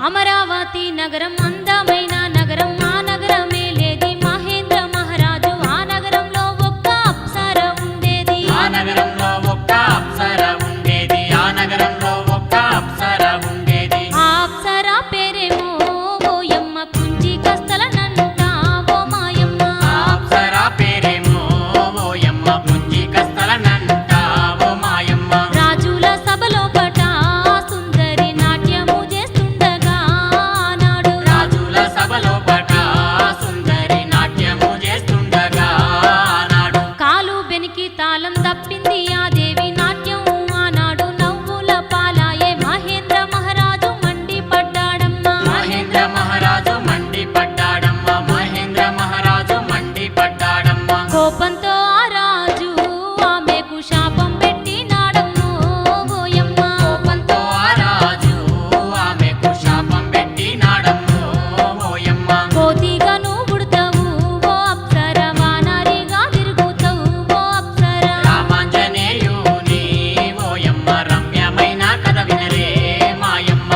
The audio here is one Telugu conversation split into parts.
అమరావతి నగరం అందమైన నగరం, ఆ నగరమే లేది మహేంద్ర మహారాజు. ఆ నగరంలో ఒక్క అప్సర ఉండేది, ఆ నగరంలో ఒక్క అప్సర ఉండేది, ఆ నగరంలో ఒక్క అప్సర ఉండేది. ఆ అప్సర పేరేమో ఓయమ్మ కుంచి కస్తలనంట ఓ మాయమ్మ. ఆ అప్సర పేరేమో ఓయమ్మ పుంజి కస్తలనంట ఓ మాయమ్మ. రాజుల సభలోపట సుందరి నాట్యము చేస్తుండగా ఆనాడు, రాజుల సభలోపట సుందరి నాట్యము చేస్తుండగా ఆనాడు. కాలు బెనికి తాళం తప్పింది ఆ దేవి నాట్యం. ఆనాడు నవ్వుల పాలాయే మహేంద్ర మహారాజు మండిపడ్డాడమ్మా. మహేంద్ర మహారాజు మండిపడ్డాడమ్మ, మహేంద్ర మహారాజు మండిపడ్డాడమ్మ. కోపంతో ఆ రాజు ఆమెకు శాపం పెట్టినాడమ్మో ఓయమ్మ. కోపంతో ఆ రాజు ఆమెకు శాపం పెట్టినాడమ్మో ఓయమ్మ. కోతిగా నువ్వు పుడతావు ఓ అప్సర, వానరిగా తిరుగుతావు ఓ అప్సర. రామాంజనేయుని ఓయమ్మ రమ్యమైన కథ వినరే మాయమ్మ.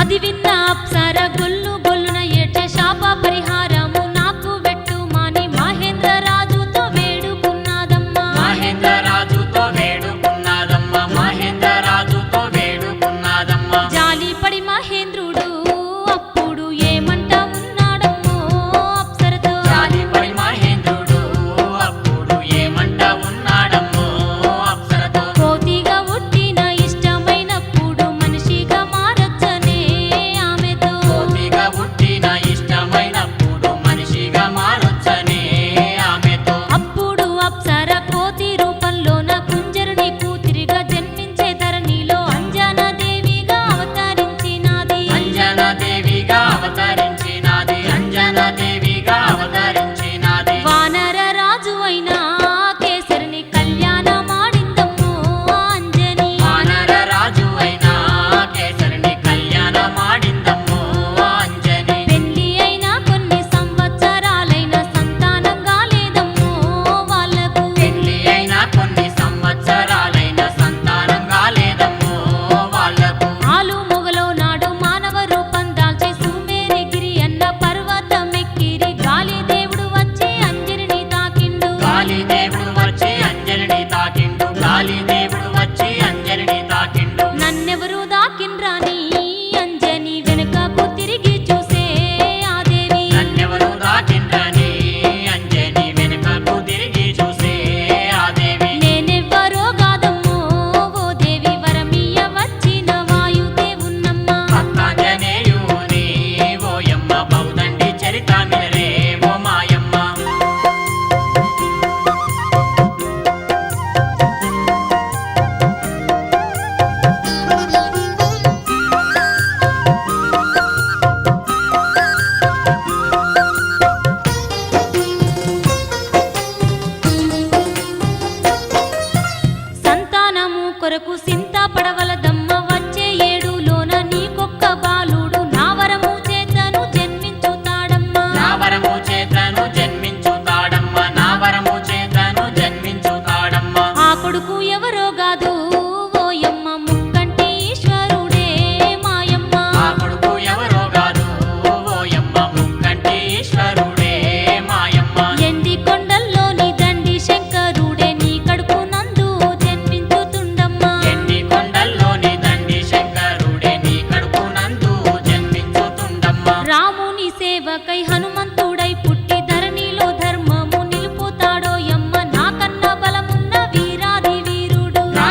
అది విన్న అప్సర గొల్లు గొల్లున ఏడ్చే, శాప పరిహారము నాకు వెట్టుమని మహేంద్ర రాజుతో వేడుకున్నాదమ్మా. మహేంద్ర రాజుతో వేడుకున్నాదమ్మ, మహేంద్ర రాజుతో వేడుకున్నాదమ్మ. జాలిపడి మహేంద్రుడు అప్పుడు ఏమంట ఉన్నాడమ్మో అప్సరతో. జాలిపడి మహేంద్రుడు అప్పుడు ఏమంట ఉన్నాడమ్మో అప్సరతో. కోతిగా పుట్టిన ఇష్టమైనప్పుడు మనిషిగా మారొచ్చనే ఆమెతో. కోతిగా పుట్టిన ఇష్టమైనప్పుడు మనిషిగా మారొచ్చనే ఆమెతో. అప్పుడు అప్సర కోతి రూపంలోన కుంజరుని కూతురిగా జన్మించే ధరణిలో అంజనాదేవిగా అవతరించినాది. అంజనాదేవిగా అవతరించినాది, అంజనాదేవిగా అవతరించినాది. వానర రాజు అయిన కేసరిని కళ్యాణమాడిందమ్మో అంజని. వానర రాజు అయిన కేసరిని కళ్యాణమాడిందమ్మో అంజని. పెళ్లి అయిన కొన్ని సంవత్సరాలైన సంతానం కాలేదమ్మో వాళ్ళకు. పెళ్లి అయిన కొన్ని సంవత్సరాలైన సంతానం కాలేదమ్మో వాళ్ళకు. ఆలు మొగలో నాడు మానవ రూపం దాల్చి సుమేరిగిరి అన్న పర్వతం ఎక్కిరి. గాలి దేవుడు వచ్చి అంజరిని తాకిండు. గాలి దేవుడు వచ్చి అంజలిని తాకిండు, గాలి దేవుడు వచ్చి అంజలిని తాకిండు. నన్నెవరు దాకిండ్రాని అంజని వెనుకకు తిరిగి చూసే ఆ దేవి. నన్నెవరు దాకిండ్రని అంజని వెనుకకు తిరిగి చూసే ఆ దేవి. నేనెవ్వరో కాదమ్మో ఓ దేవి, వరమియ్య వచ్చిన వాయుదేవున్నమ్మా. భక్తాంజనేయుని ఓయమ్మ బౌదండి చరిత మినరే ఓ మాయమ్మ. సంతానము కొరకు సింత పడవలదమ్మ, వచ్చే ఏడులోన నీకొక్క బాలుడు నా వరము చేతను జన్మించుతాడమ్మా. నా వరము చేతను జన్మించుతాడమ్మ, నా వరము చేతను జన్మించుతాడమ్మ. ఆ కొడుకు ఎవరో కాదు ఓయమ్మ ముక్కంటి ఈశ్వరుడే మాయమ్మ. ఆ కొడుకు ఎవరో కాదు ఓయమ్మ ముక్కంటి ఈశ్వరుడే మాయమ్మ. ఎండి కొండల్లోని దండి శంకరుడే నీ కడుపు నందు జన్మించుతుండమ్మా. ఎండి కొండల్లోని దండి శంకరుడే నీ కడుపు నందు జన్మించుతుండమ్మ. రాముని సేవకై హనుమంతుడై పుట్టి ధరణిలో ధర్మము నిలుపుతాడోయమ్మ. నాకన్న బలమున్న వీరాది వీరుడు, నా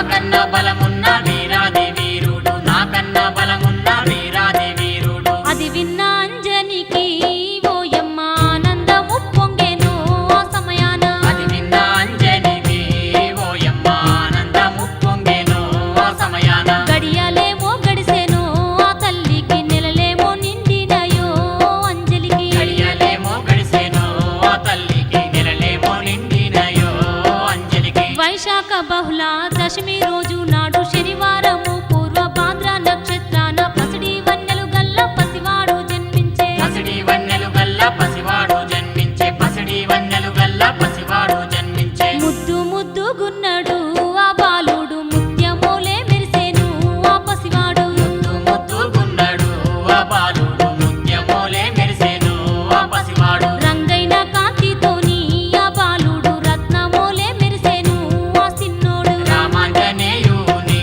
వైశాఖ బహుళ దశమి రోజు నాడు శనివారము పూర్వ భాద్ర నక్షత్రాన పసిడి వన్నెలు గల్ల పసివాడు జన్మించే. పసిడి వన్నెలు గల్ల పసివాడు జన్మించే. పసిడి వన్నెలు గల్ల పసివాడు జన్మించే. ముద్దు ముద్దు గున్నడు ఆ బాలుడు ముత్యమోలే మెరిసేను ఆ పసివాడు. ముద్దు ముద్దు గున్నడు ఆ బాలుడు ముత్యమోలే మెరిసేను ఆ పసివాడు. రంగైన కాంతితోని ఆ బాలుడు రత్నమోలే మెరిసేను ఆ సిన్నోడు. రామాంజనేయుని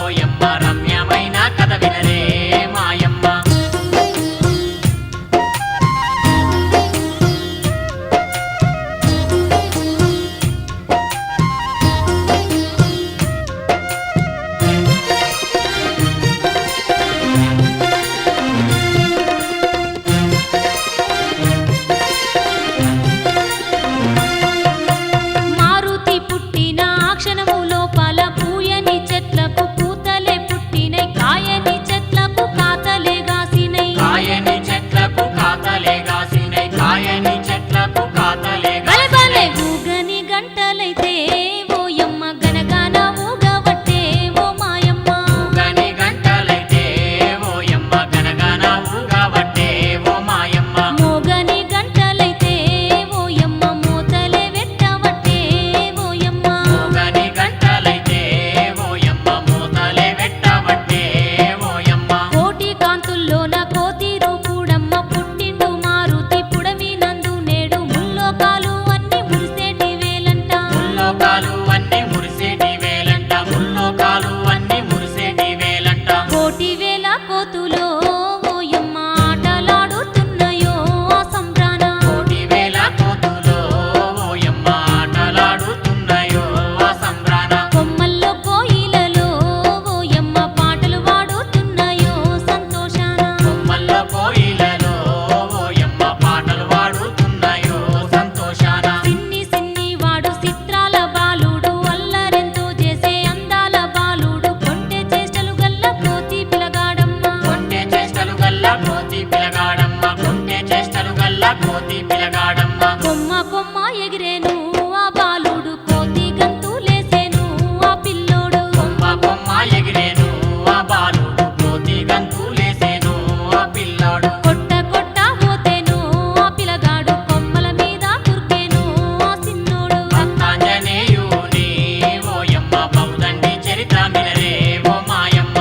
ఓయమ్మ రమ్యమైన కథ వినరే మాయమ్మ. మారుతి పుట్టిన ఆ క్షణము లోపల పూయని చెట్లకు పూతలే పుట్టినై, కాయని చెట్లకు కాతలే గాసినై. కాయని చెట్లకు కాతలే గాసినై. కాయని చెట్లకు కాతలే బలే బలే గాసినై. ఊగని గంటలైతే ఓయమ్మ గనగాన ఊగవట్టే ఓ మాయమ్మ. ఊగని గంటలైతే ఓయమ్మ గనగన ఊగవట్టే ఓ మాయమ్మ. మోగని గంటలైతే ఓయమ్మ మోతలే వెట్టవట్టే ఓయమ్మ. ఊగని గంటలైతే ఓయమ్మ మూతలే వెట్టవట్టే ఓయమ్మ. కోటి కాంతుల్లోన కోతి రూపుడమ్మ పుట్టిండు మారుతి పుడమి నందు నేడు ముల్లోకాలు అన్ని మురిసేటి వేలంట. ముల్లోకాలు అన్ని మురిసేటి వేలంట. ముల్లోకాలు అన్ని మురిసేటి వేలంట. కోటి వేల కోతులో ఓయమ్మ ఆటలాడుతున్నాయో ఆ సంబ్రాన. కోటి వేల కోతులో ఓయమ్మ ఆటలాడుతున్నాయో ఆ సంబ్రాన. కొమ్మల్లో కోయిలలో ఓయమ్మ పాటలు పాడుతున్నాయో సంతోషాన. కొమ్మల్లో కోయిలలో ఓయమ్మ పాటలు పాడుతున్నాయో సంతోషాన. సిన్ని సిన్ని వాడు చిత్రాల బాలుడు అల్లరెంతో చేసే అందాల బాలుడు కొంటె చేష్టలు గల్ల కోతి పిలగాడమ్మ. కొంటె చేష్టలు గల్ల కోతి పిలగాడమ్మ. కొంటె చేష్టలు గల్ల కోతి పిలగాడమ్మ. కొమ్మ కొమ్మ ఎగిరేను ఆ బాలుడు కోతి గంతులేసేను ఆ పిల్లోడు. కొమ్మ కొమ్మ ఎగిరేను ఆ బాలుడు కోతి గంతులేసేను ఆ పిల్లాడు. కొట్ట కొట్ట పోతేను ఆ పిలగాడు కొమ్మల మీద కురికేను ఆ సిన్నోడు. భక్తాంజనేయుని ఓయమ్మ బౌదండి చరిత్ర వినరే ఓ మాయమ్మ.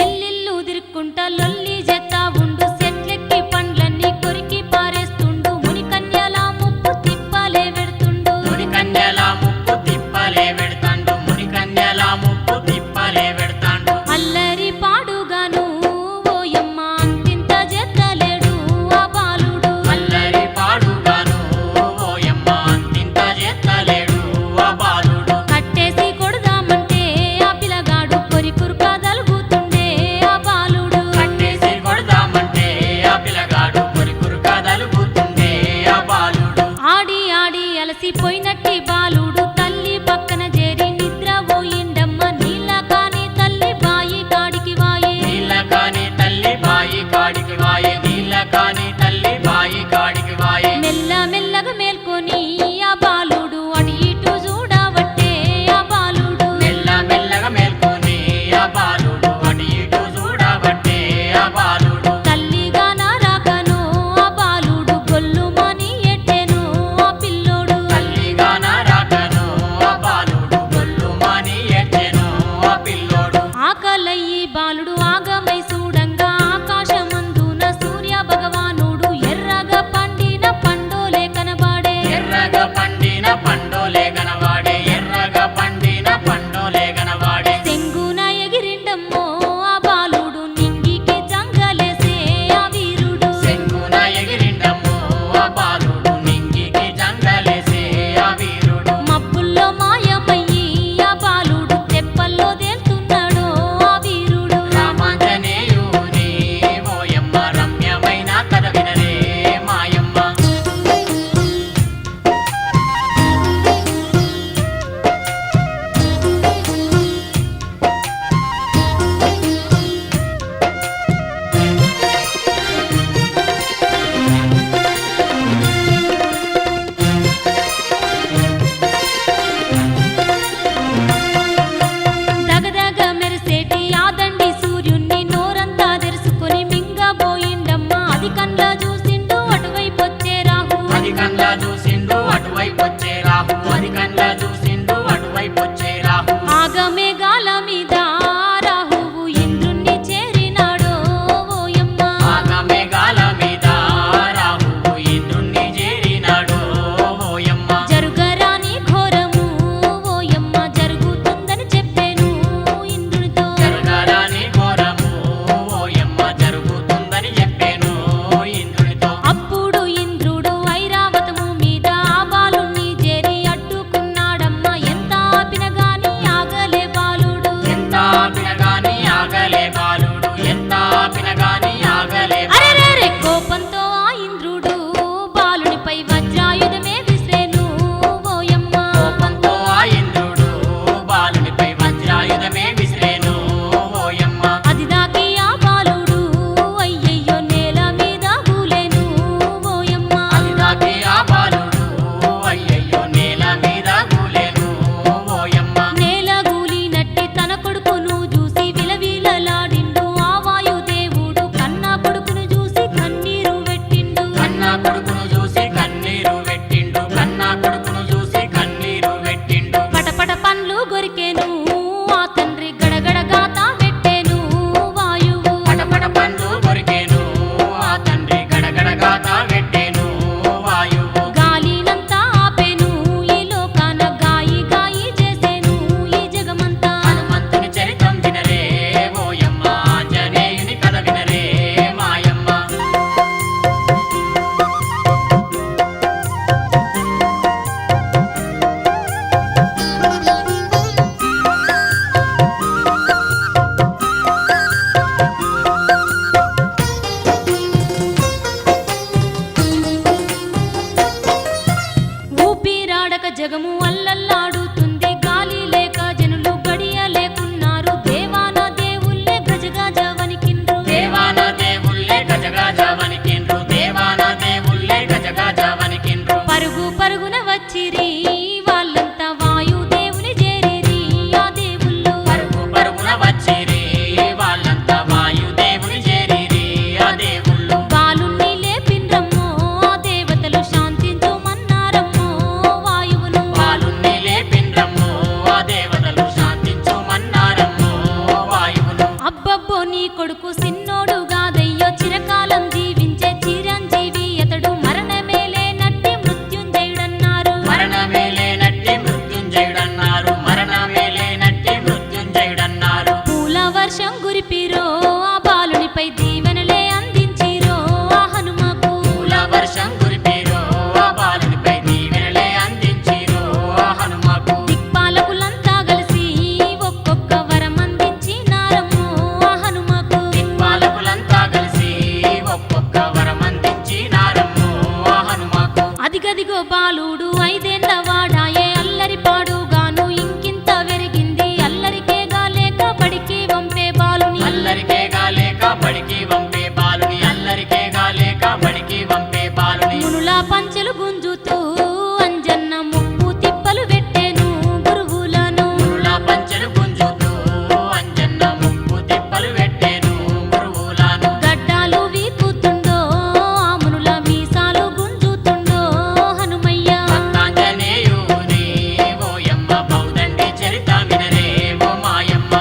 ఎల్లిల్లు తిరుక్కుంటా లొల్లి జెత్తా ఉండు సెట్లెక్కి పండ్లన్నీ కొరికి పారేస్తుండు మునికన్యల ముప్పు తిప్పలే వెడుతుండు. మునికన్యల ముప్పు తిప్పలే వెడతాండు. మునికన్యల ముప్పు తిప్పలే వెడతాండు. అల్లరి పాడుగాను ఓయమ్మ అంతింత జెత్తలేడు ఆ బాలుడు. అల్లరి పాడుగాను ఓయమ్మ అంతింత చేత్తలేడు ఆ బాలుడు. కట్టేసి కొడదామంటే ఆ పిలగాడు కొరికురుక దలుగుతుండే ఆ బాలుడు. కట్టేసి కొడదామంటే ఆ పిల్లగాడు కొరికురు కదలుగుతుండే ఆ బాలుడు. ఆడి ఆడి అలసిపోయినట్టి బాలుడు తల్లి పక్కన చేరి నిద్ర పోయిండమ్మ. నీళ్ళ కాని తల్లి బాయి కాడికి వాయే. నీళ్ళ కాని తల్లి బాయి కాడికి వాయే. నీళ్ళ కాని తల్లి బాయి కాడికి వాయే. మెల్ల మెల్లగా మేల్కొని ఆ బాలుడు అటు ఇటు చూడవట్టే ఆ బాలుడు. మెల్ల మెల్లగా మేల్కొని ఆ బాలుడు అటు ఇటు చూడబట్టే ఆ బాలుడు. తల్లిగా నారాకను ఆ బాలుడు గొల్లుమని ఎట్టెను ఆ పిల్లోడు. తల్లిగా అది కండ్ల చూసిండు అటువైపు వచ్చే రాహు అది కండ్ల చూసిండు అటువైపు వచ్చే రాహు ఆగమేఘాల మీద రాహువు ఇంద్రుణ్ణి చేరినాడో ఓయమ్మ ఆగమేఘాల మీద రాహువు ఇంద్రుణ్ణి చేరినాడు ఓయమ్మ జరుగరాని ఘోరము ఓయమ్మ జరుగుతుందని చెప్పాను ఇంద్రునితో జరగరాని ఘోరము ఓయమ్మ జరుగుతుందని చెప్పాను ఇంద్రునితో అప్పుడు ఇంద్రుడు ఐరావతము మీద ఆ బాలుణ్ణి చేరి అడ్డుకున్నాడమ్మ ఎంత ఆపిన గాని ఆగలే బాలుడు ఎంత ఆపిన గాని ఆగలే బాలుడు ఎంత ఆపిన గాని ఆగలే అరెరెరె కోపంతో ఆ ఇంద్రుడు బాలునిపై వజ్రాయుధమే విసిరేను ఓయమ్మ కోపంతో ఆ ఇంద్రుడు బాలునిపై వజ్రాయుధమే విసిరేను ఓయమ్మ అది దాకి ఆ బాలుడు అయ్యయ్యో నేల మీద కూలేను ఓయమ్మ అది దాకి ఆ బాలుడు అయ్యయ్యో నేల మీద కూలేను ఓయమ్మ నేల గూలినట్టి తన కొడుకును చూసి విలవిలలాడిండు ఆ వాయుదేవుడు కన్నా కొడుకును చూసి కన్నీరు పెట్టిండు కన్నా కొడుకును చూసి కన్నీరు పెట్టిండు కన్నా కొడుకును చూసి కన్నీరు పెట్టిండు పటపట పండ్లు గొరికెను ఆ తండ్రి గడగడ గాత పెట్టెను వాయువు పటపట పండ్లు కొరికేను ఆ తండ్రి గడగడ గాత పెట్టేను వాయువు గాలినంతా ఆపెను ఈ లోకాన గాయి గాయి చేసెను ఈ జగమంతా హనుమంతుని చరితం వినరే ఓయమ్మ ఆంజనేయుని కథ వినరే మాయమ్మ ఊపిరాడక జగము అల్లల్లాడుతుంది గాలి లేక జనులు గడియ లేకున్నారు దేవాన దేవుళ్ళే గజగజ వణికిండ్రు దేవాన దేవుళ్ళే గజగజ వణికిండ్రు దేవాన దేవుళ్ళే గజగజ వణికిండ్రు పరుగు పరుగున వచ్చిరి వాళ్ళంతా వాయుదేవుని చేరిరి ఆ దేవుళ్ళు పరుగు పరుగున వచ్చిరి వాళ్ళంతా వాయుదేవుని చేరిరి ఆ దేవుళ్ళు బాలుణ్ణి లేపిండ్రమ్మో ఆ దేవతలు శాంతించుమన్నారమ్మో వాయువును బాలుణ్ణి లేపిండ్రమ్మో ఆ దేవతలు శాంతించుమన్నారమ్మో వాయువును అబ్బబ్బో నీ కొడుకు సిన్నోడు గాదయ్యో చిరకాలం జీవించే చిరంజీవి అతడు మరణమే లేనట్టి మృత్యుంజయుడన్నారు మరణమే లేనట్టి మృత్యుంజయుడన్నారు మరణమే లేనట్టి మృత్యుంజయుడన్నారు పూల వర్షం గురిపిరో ఆ బాలునిపై దీవెనలే అందించిరో ఆ హనుమకు పూల వర్షం కురిపిరో ఆ బాలునిపై దీవెనలే అందించిరో ఆ హనుమకు దిక్పాలకులంతా కలిసి ఒక్కొక్క వరం అందించినారమ్మో ఆ హనుమకు దిక్పాలకులంతా కలిసి ఒక్కొక్క వరం అందించినారమ్మో ఆ హనుమకు అదిగదిగో బాలుడు ఐదేళ్ల వాడాయే అల్లరి పాడుగాను ఇంకింత వెరిగింది అల్లరికేగా లేక బడికి వంపే బాలుని అల్లరికేగా లేక బడికి వంపే బాలుని అల్లరికేగా లేక బడికి వంపే బాలుని మునులా పంచెలు గుంజుతూ అంజన్న ముప్పు తిప్పలు పెట్టెను గురువులను మునుల పంచెలు గుంజుతూ అంజన్న ముప్పు తిప్పలు పెట్టేను గురువులాను గడ్డాలు వీపుతుండో ఆ మునుల మీసాలు గుంజుతుండో హనుమయ్య భక్తాంజనేయుని ఓయమ్మ బౌదండి చరిత వినరే ఓ మాయమ్మ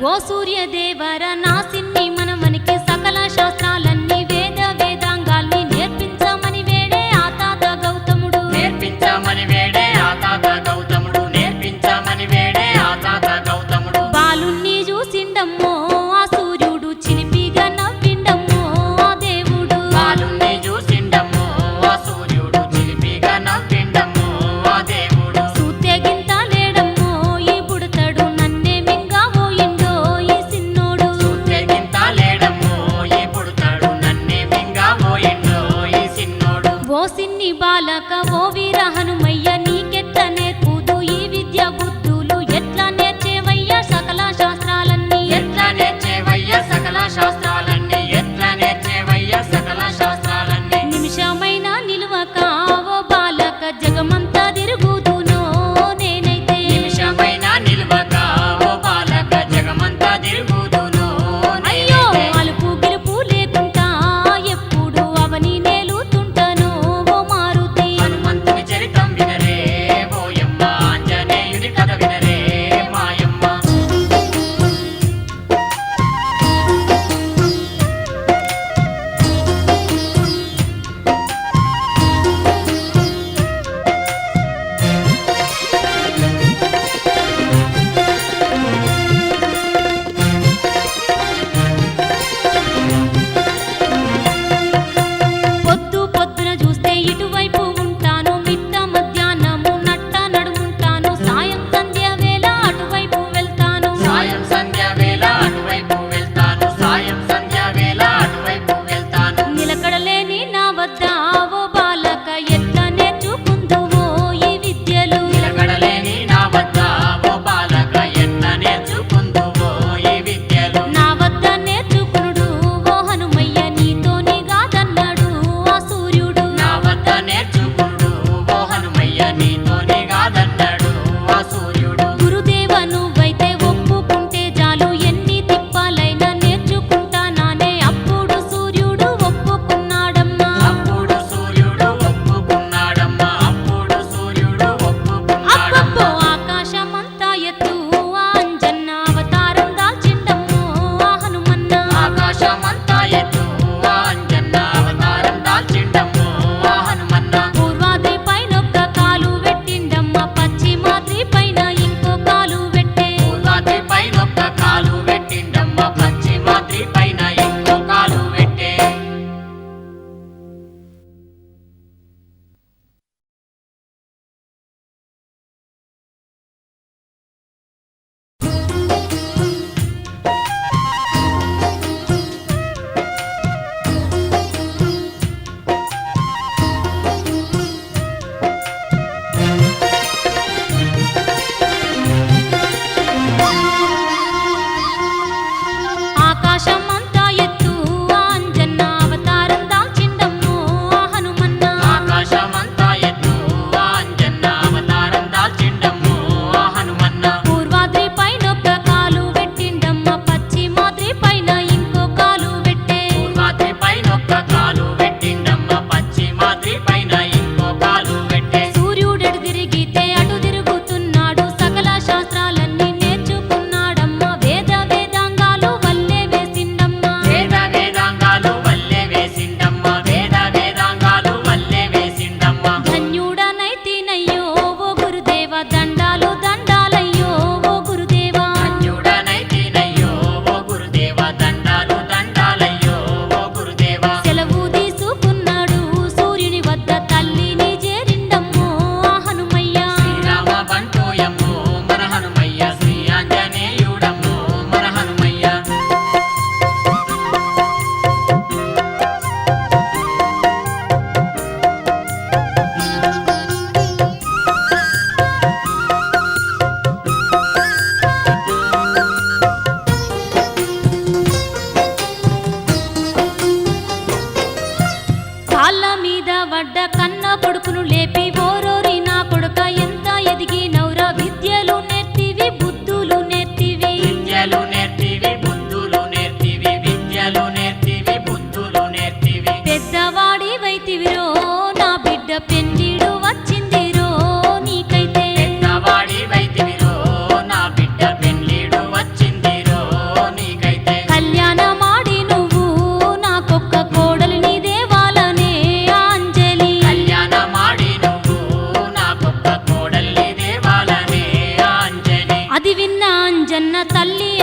ఓ సూర్యదేవర నా సిన్ని మనమనికి సకల శాస్త్రాలన్నీ వేద వేదాంగాల్ని నేర్పించమని వేడే ఆ తాత గౌతముడు నేర్పించమని వేడే ఆ తాత గౌతముడు నేర్పించమని వేడే ఆ తాత గౌతముడు బాలుణ్ణి చూసిండమ్మో ఆ సూర్యుడు చిలిపిగా నవ్విండమ్మో ఆ దేవుడు బాలుణ్ణి చూసిండమ్మో ఆ సూర్యుడు చిలిపిగా నవ్విండమ్మో ఆ దేవుడు సూత్యగింత లేడమ్మో ఈ బుడతడు నన్నే మింగా పోయిండో ఈ సిన్నోడు సూత్యగింత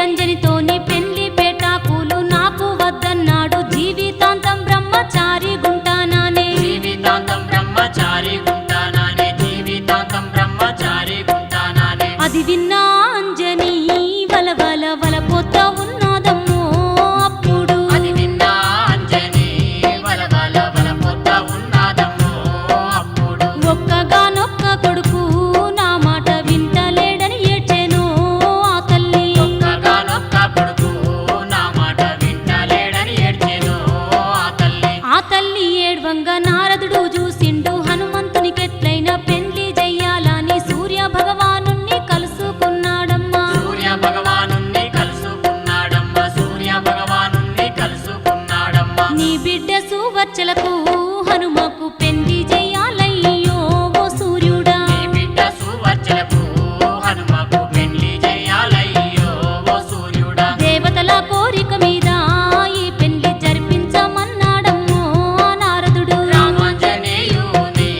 అంజనితోని పెళ్లి పేటాకులు నాకు వద్దన్నాడు జీవితాంతం బ్రహ్మచారి గుంటానానే జీవితాంతం బ్రహ్మచారి గుంటానానే జీవితాంతం బ్రహ్మచారి గుంటానానే అది విన్నా అంజని వలవల వలపోత ఉన్నాదమ్మో అప్పుడు అది విన్నా అంజని వలవల వలపోత ఉన్నాదమ్మో అప్పుడు ఒక్కగానొక్క కొడుకు నా మాట వింటలేడని ఏడ్చెను ఆ తల్లి ఒక్కగానొక్క కొడుకు నా మాట వింటలేడని ఏడ్చెను ఆ తల్లి ఏడ్వంగా నారదుడు చూసిండు హనుమంతునికెట్లైనా పెళ్లి చెయ్యాలని సూర్య భగవానుణ్ణి కలుసుకున్నాడమ్మా సూర్య భగవానుణ్ణి కలుసుకున్నాడమ్మా సూర్య భగవానుణ్ణి కలుసుకున్నాడమ్మా నీ బిడ్డ సువర్చలకు హనుమకు పెళ్లి చెయ్యాలయ్యో ఓ సూర్యుడా నీ బిడ్డ సువర్చలకు హనుమకు పెళ్లి చేయాలయ్యో ఓ సూర్యుడా దేవతల కోరిక మీద ఈ పెళ్లి జరిపించమన్నాడమ్మో ఆ నారదుడు రామాంజనేయుని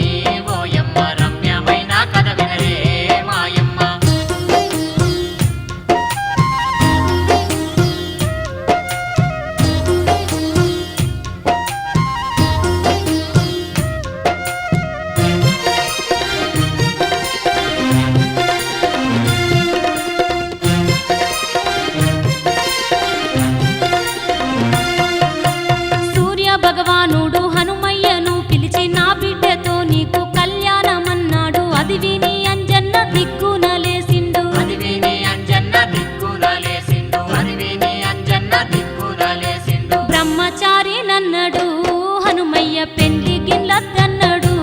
ఓయమ్మ రమ్యమైన కథ వినరే మాయమ్మ సూర్య భగవానుడు హనుమయ్యను పిలిచి నా బిడ్డతో నీకు కళ్యాణమన్నాడు అది విని అంజన్న దిక్కున లేసిండు అది విని అంజన్న దిక్కున లేసిండు అది విని అంజన్న దిక్కున లేసిండు బ్రహ్మచారి నన్నడు హనుమయ్య పెళ్లి గిల్లద్దన్నాడు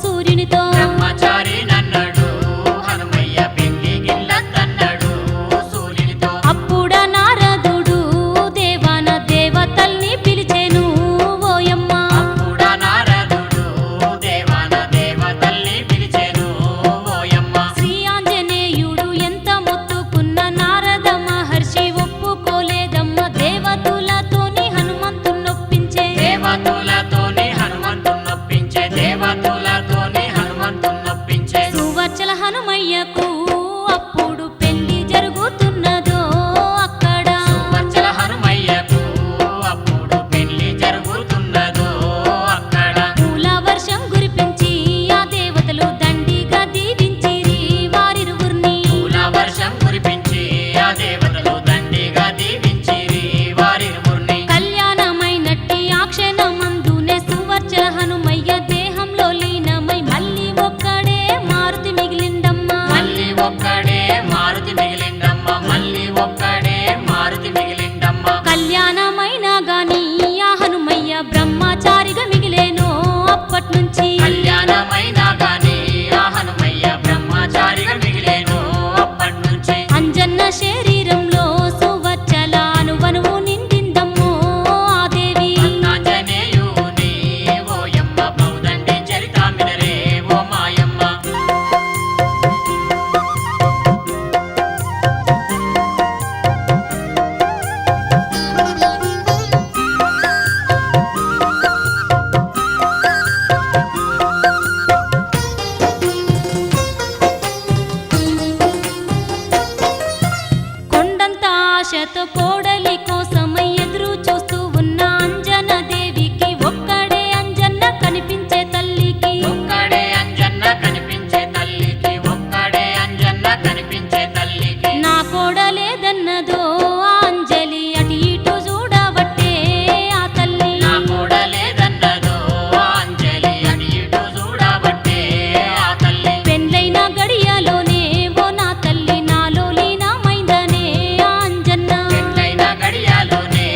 సూర్యునితో బ్రహ్మచారి నన్నడు హనుమయ్య పెళ్లి గిల్లద్దన్నాడు సూర్యునితో అప్పుడ నారదుడు దేవాన దేవతల్ని పిలిచెను ఓయమ్మ అప్పుడ నారదుడు దేవాన దేవతల్ని పిలిచెను ఓయమ్మ శ్రీ ఆంజనేయుడు ఎంత మొత్తుకున్న నారద మహర్షి ఒప్పుకోలేదమ్మ దేవతులతోని హనుమంతున్నొప్పించే దేవతులతోని హనుమంతున్నొప్పించే దేవతులతోని హనుమంతున్నొప్పించే సువర్చల హనుమయ్యకు అప్పుడు పెళ్లి జరుగుతున్నదో అక్కడ సువర్చల హనుమయ్యకు అప్పుడు పెళ్లి జరుగుతున్నదో అక్కడ పూల వర్షం కురిపించి ఆ దేవతలు దండిగా దీవించిరి వారిరువుర్ని పూల వర్షం కురిపించి ఆ దేవతలు దండిగా దీవించిరి వారిరువుర్ని కళ్యాణమైనట్టి ఆ క్షణమందునే సువర్చల హనుమయ్య దేహంలో లీనమై మళ్ళీ ఒక్కడే మారుతి మిగిలిండమ్మా మళ్ళీ ఒక్కడే మారుతి మిగిలిండమ్మ మళ్ళీ ఒక్కడే మారుతి మిగిలిండమ్మ కళ్యాణమైనా గాని ఆ హనుమయ్య బ్రహ్మచారిగా మిగిలేనో అప్పట్నుంచి కళ్యాణమైనా గాని ఆ హనుమయ్య బ్రహ్మచారిగా మిగిలేను అప్పట్నుంచి అంజన్న శరీరంలో సువర్చల అనువనువు నిండిందమ్మో ఆ దేవి ఆంజనేయుని ఓయమ్మ బౌదండి చరితామినరే ఓ మాయమ్మ కొండంత ఆశతో కోడలి కోసమై ఎదురు చూస్తూ ఉన్న అంజన దేవికి ఒక్కడే అంజన్న కనిపించే తల్లికి ఒక్కడే అంజన్న కనిపించే తల్లికి ఒక్కడే అంజన్న కనిపించే తల్లికి నా కోడలేదన్నదో ఆ అంజలి అటు ఇటు చూడబట్టే ఆ తల్లి నా కూడలేదన్నదో అంజలి అటు ఇటు చూడబట్టే ఆ తల్లి పెండ్లైన గడియలోనే ఓ నా తల్లి నాలో లీనమైందనే ఆ అంజన్న పెళ్ళైన గడియలోనే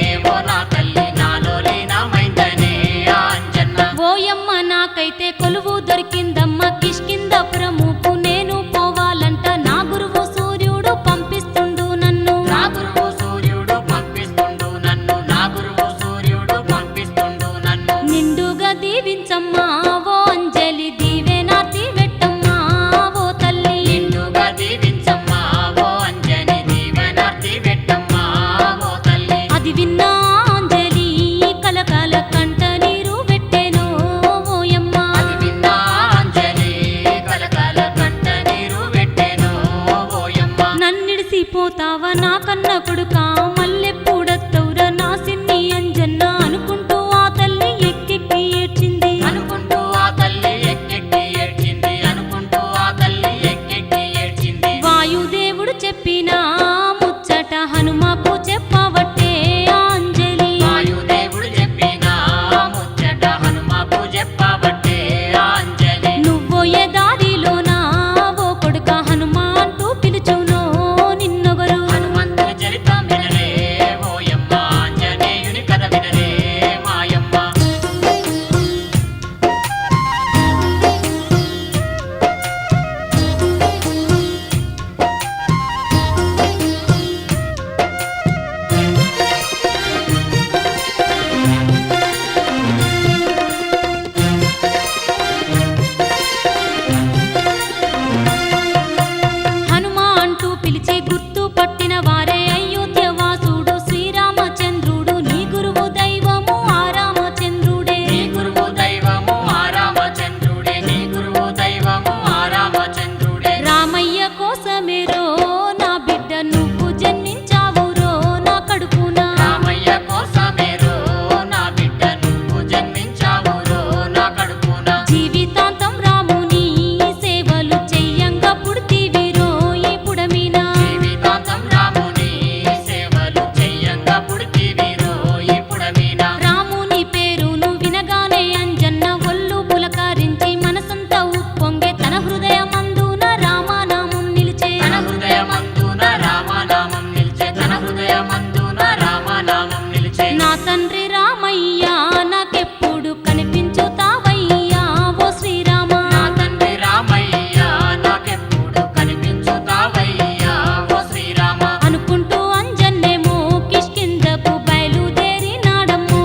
హృదయమందున రామనామం నిలిచే నా తండ్రి రామయ్య నాకెప్పుడు కనిపించుతావయ్యా ఓ శ్రీరామ నా తండ్రి రామయ్య నాకెప్పుడు కనిపించుతావయ్యా ఓ శ్రీరామ అనుకుంటూ అంజన్నేమో కిష్కిందకు బయలుదేరినాడమ్మో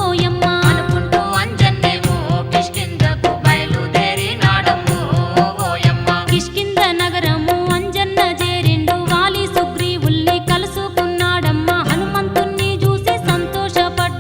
ఓయమ్మ అనుకుంటూ అంజన్నేమో కిష్కింధకు బయలుదేరినాడమ్మో ఓయమ్మ కిష్కింద నగరము అంజన్న చేరిండు వాలి సుగ్రీవుల్ని కలుసుకున్నాడమ్మ హనుమంతుణ్ణి చూసి సంతోషపడ్డాడు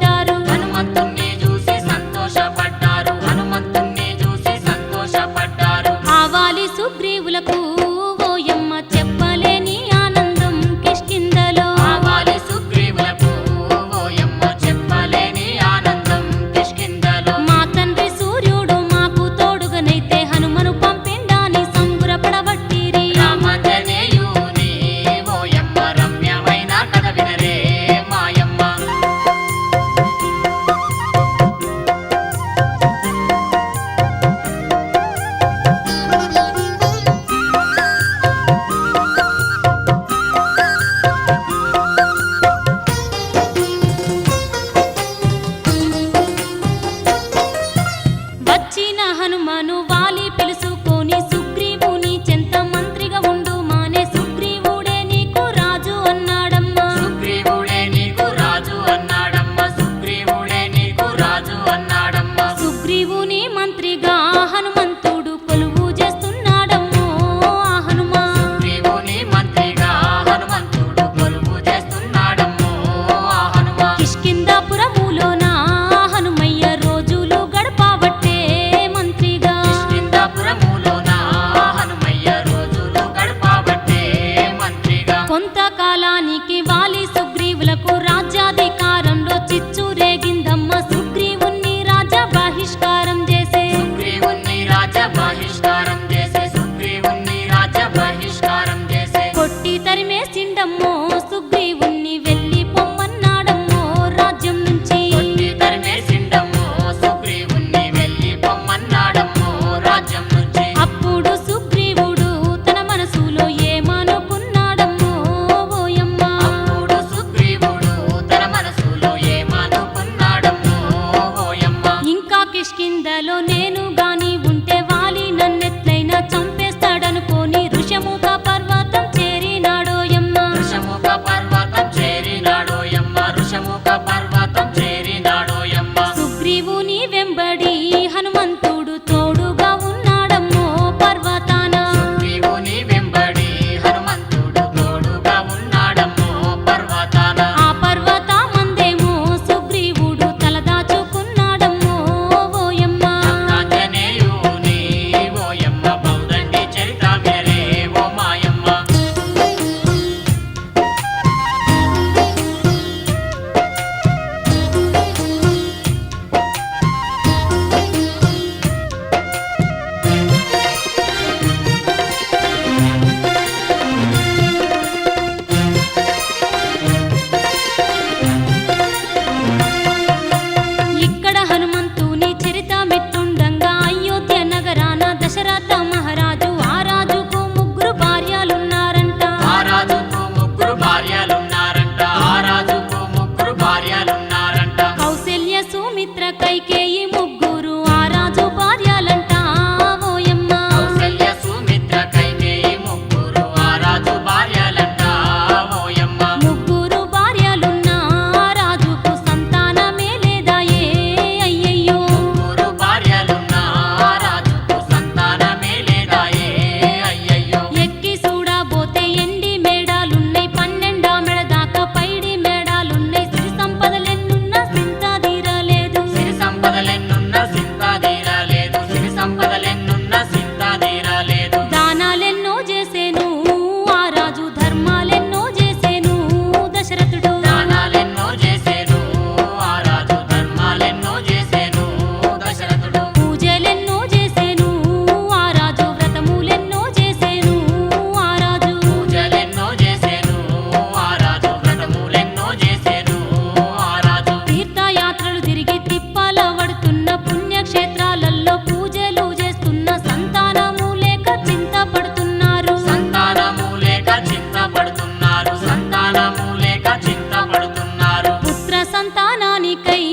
చింతపడుతున్నారు. పుత్ర సంతానానికై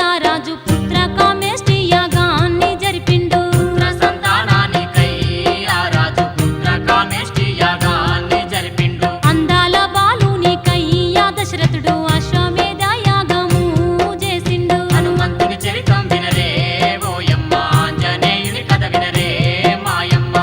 ఆ రాజు పుత్ర కామేష్టి యాగాన్ని జరిపిండు. పుత్ర సంతానానికై ఆ రాజు పుత్ర కామేష్టి యాగాన్ని జరిపిండు. అందాల బాలునికై ఆ దశరథుడు అశ్వమేధ యాగము చేసిండు. హనుమంతుని చరితం వినరే ఓయమ్మ, ఆంజనేయుని కథ వినరే మాయమ్మ.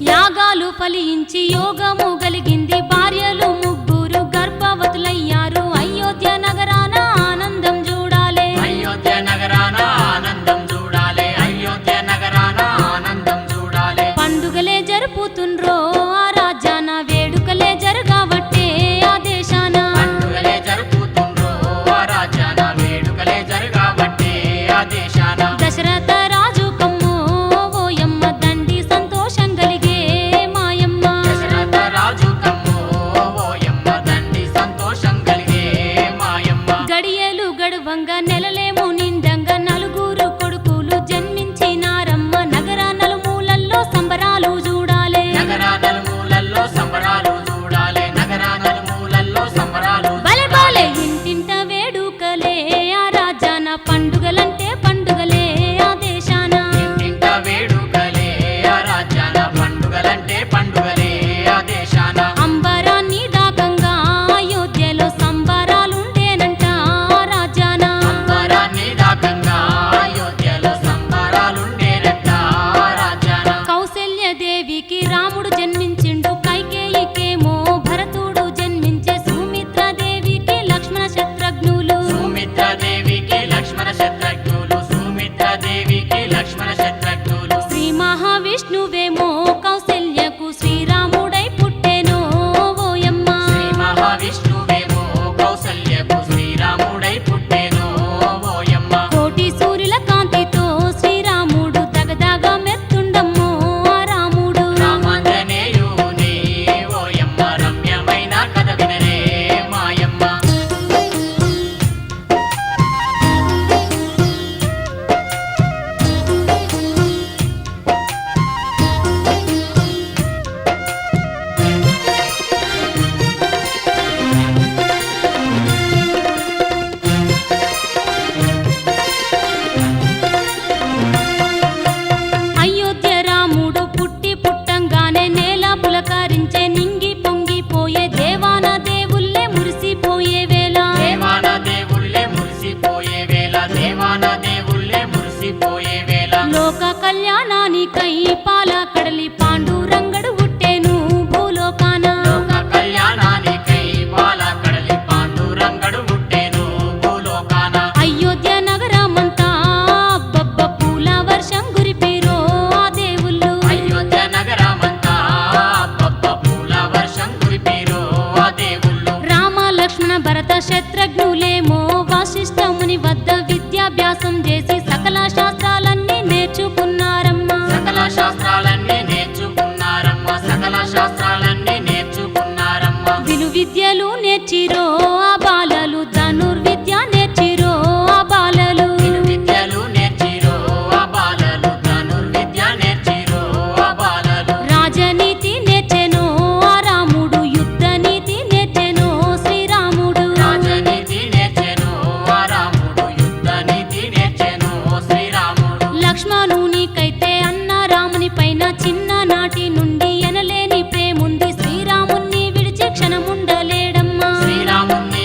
యాగాలు ఫలించి యోగము కలిగింది. భార్యలు ముగ్గురు గర్భవతులయ్యారు. అయోధ్య నగరాన ఆనందం చూడాలే. అయోధ్య నగరాన ఆనందం చూడాలే. అయోధ్య నగరాన ఆనందం చూడాలే. పండుగలే జరుపుతుండ్రో ఆ రాజ్యాన, వేడుకలే జరగబట్టే ఆ దేశాన. పండుగలే జరుపుతుండ్రో ఆ రాజ్యాన, వేడుకలే జరగబట్టే ఆ దేశాన. దశరథ రాజు కమ్మో ఓయమ్మ, దండి సంతోషం కలిగే మాయమ్మ. దశరథ రాజు కమ్మో ఓయమ్మ, దండి సంతోషం కలిగే మాయమ్మ. గడియలు గడువంగా నెలలేమో నిండంగా నలుగురు కొడుకులు జన్మించినారమ్మ. నగర నలుమూలల్లో సంబరాలు చూడాలే. నగర నలుమూలల్లో సంబరాలు చూడాలే. నగర నలుమూలల్లో సంబరాలు బలే బలే ఇంటింట వేడుకలే ఆ రాజ్యాన. పండుగలంటే పండుగలే ఆ దేశాన. ఇంటింట వేడుకలే ఆ రాజ్యాన. పండుగలంటే పండుగలే ఆ దేశాన. అంబరాన్ని దాకంగా అయోధ్యలో సంబరాలుండేనంట ఆ రాజ్యాన. అంబరాన్ని దాకంగా అయోధ్యలో సంబరాలుండేనట ఆ రాజ్యాన. కౌసల్యదేవికి రాముడు జన్మించిండు. కైకేయికేమో భరతుడు జన్మించే. సుమిత్రాదేవికి లక్ష్మణ శత్రుఘ్నులు. సుమిత్రాదేవికి లక్ష్మణ శత్రుఘ్నులు. సుమిత్రాదేవికి లక్ష్మణ శత్రుఘ్నులు. శ్రీ మహావిష్ణువేమో కౌసల్యకు శ్రీరాముడై పుట్టెనో ఓయమ్మ. శ్రీ మహావిష్ణువేమో కౌసల్యకు శ్రీరాముడై పుట్టెనో ఓయమ్మ. కోటి సూర్యుల కాంతితో శ్రీరాముడు దగదగ మెత్తుండమ్మో ఆ రాముడు. రామాంజనేయుని ఓయమ్మ, రమ్యమైన కథ వినరే మాయమ్మ. అయోధ్య రాముడు పుట్టి పుట్టంగానే నేల పులకరించే. నింగి పొంగిపోయే. దేవాన దేవుళ్ళే మురిసిపోయే వేళ. దేవాన దేవుళ్ళే మురిసిపోయే వేళ. దేవాన దేవుళ్ళే మురిసిపోయే వేళ. లోక కళ్యాణానికై పాలకడలి పాండురంగడు పుట్టెను భూలోకాన. లోక కళ్యాణానికై పాలకడలి పాండురంగడు పుట్టెను భూలోకాన. అయోధ్య నగరమంతా అబ్బబ్బ పూల వర్షం కురిపిరో ఆ దేవుళ్ళు. అయోధ్య నగరమంతా అబ్బబ్బ పూల వర్షం కురిపిరో ఆ దేవుళ్ళు. రామ లక్ష్మణ భరత శత్రుఘ్నులేమో వాసిష్ఠముని వద్ద విద్యాభ్యాసం చేసి సకల శాస్త్రాలన్నీ నేర్చుకున్నారమ్మ. సకల శాస్త్రాలన్నీ నేర్చుకున్నారమ్మ. సకల శాస్త్రాలన్నీ నేర్చుకున్నారమ్మ. విలువిద్యలు నేర్చిరో ఆ బాలలు. ధనుర్విద్య నేర్చిరో ఆ బాలలు. విద్యలు నేర్చిరో ఆ బాలలు. ధనుర్విద్య నేర్చిరో ఆ బాలలు. రాజనీతి నేర్చెనో ఆ రాముడు. యుద్ధ నీతి నేర్చెనో శ్రీరాముడు. రాజనీతి నేర్చెను ఆ రాముడు. యుద్ధ నీతి నేర్చెను శ్రీరాముడు. లక్ష్మణునికైతే అన్న రాముని పైన చిన్ననాటి నుండి ఎనలేని ప్రేముంది. శ్రీరాముణ్ణి విడిచి క్షణముండలేడమ్మా. శ్రీరాముణ్ణి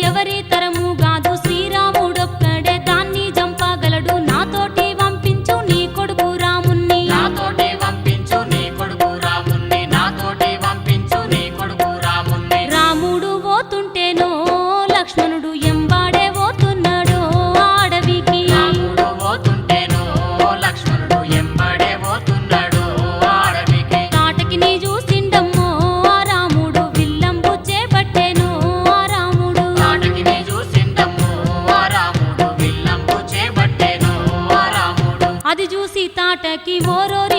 ఎవరి తరము కాదు శ్రీరాముడొక్కడే దాన్ని చంపగలడు నాతోటి పంపించు నీ కొడుకు రాముణ్ణి నాతోటి పంపించు నీ కొడుకు రాముణ్ణి నాతోటి పంపించు నీ కొడుకు రాముణ్ణి రాముడు పోతుంటేనో లక్ష్మణుడు ఎంబాడే పోతున్నాడో అడవికి రాముడు పోతుంటేనో లక్ష్మణుడు ఎంబడే పోతున్నాడు అడవికి కాటకి నీ చూసిండమ్మో ఆ రాముడు విల్లంబు చేపట్టేనో ఆ రాముడు కాటకిని చూసిండమ్ము ఆ రాముడు విల్లంబు చేపట్టెను ఆ రాముడు అది చూసి తాటకి ఓరోరి